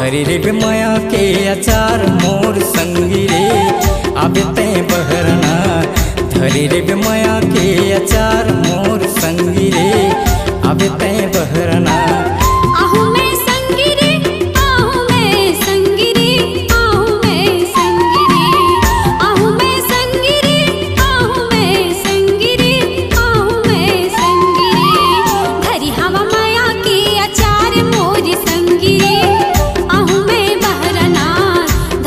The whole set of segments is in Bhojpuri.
धरी रे बिमया के अचार मोर संगी रे अब ते बहरना। धरी रे बिमया के अचार मोर संगी रे अब ते बहरना। आहू मैं संगी रे, आहू मैं संगी रे, आहू मैं संगी रे, आहू मैं संगी रे, आहू मैं संगी रे, आहू मैं संगी रे। धरी हवा माया के अचार मोर संगी रे आहू मैं बहरना।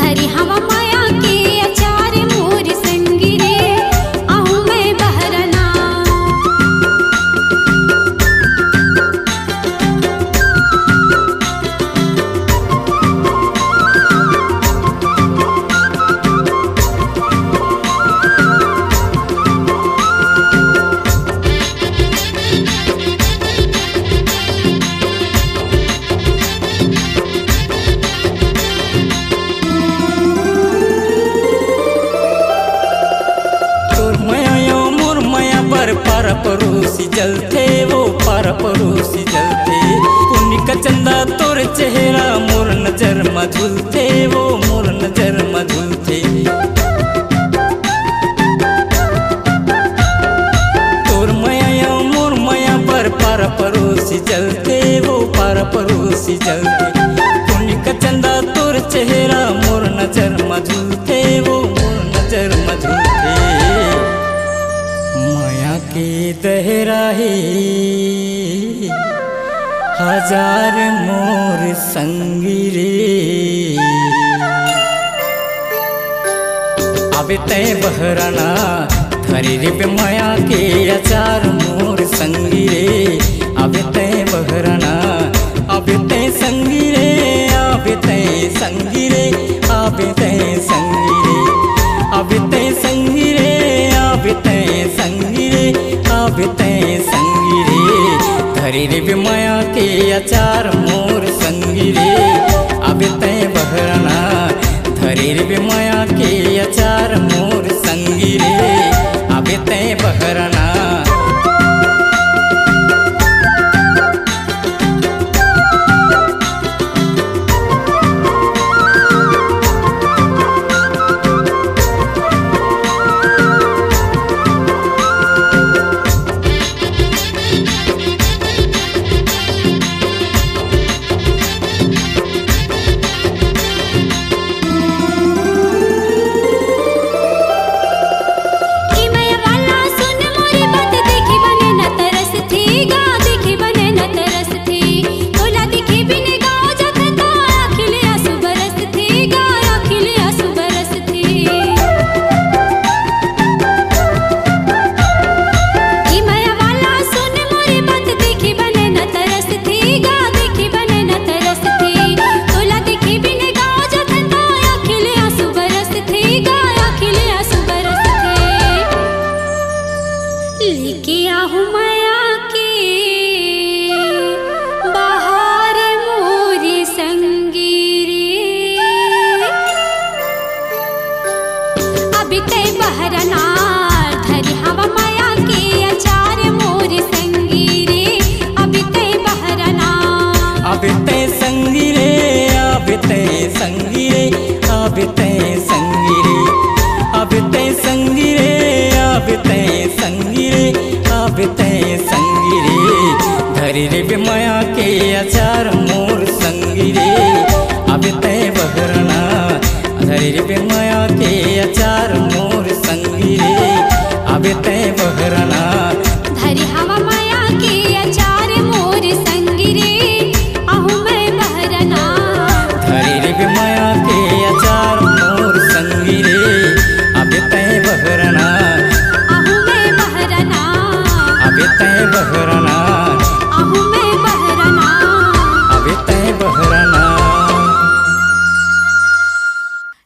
धरी हवा माया के अचार मोर संगी रे आहू मैं बहरना। पार परोसी जलते वो पार परोसी जलते। पुण्य का चंदा तोर चेहरा मोर नजर मझुलते वो मोर नजर मझुलते। तोर मया मोर मया पर पार परोसी जलते वो पार परोसी जलते। पुण्य का चंदा तोर चेहरा मोर नजर मझुलते वो मोर नजर मझुलते। माया के दहराहे हजार मोर संगी रे अब तय बहराना। धरी रे बिमया के अचार मोर संगी रे अब तय बहराना। अब तय संगी रे अब तय संगी रे अब तय संगी रे अब तय संगी रे अब तय संगी रे अब तय संगी रे। धरी रे बिमया के अचार मोर संगी रे अब तय बहरना। धरी रे बिमया के अचार मोर संगी रे अब तय बहरना। लेके आहू माया के बाहर मोर संगी रे अब तय बहरना। धरी हवा माया के अचार मोर संगी रे अब तय बहरना। अब तय संगी रे अब तय संगी रे अब तय संगी रे अब तय संगी रे अब तय संगी रे अब तय संगी रे। धरी रे बिमया के अचार मोर संगी रे अब तय बहरना। धरी रे बिमया के अचार मोर संगी रे अब तय बहरना। धरी हवा माया के अचार मोर संगी रे आहू मैं बहरना। धरी रे बिमया के अचार मोर संगी रे अब तय बहरना। आहू मैं बहरना। अब तय बहरना।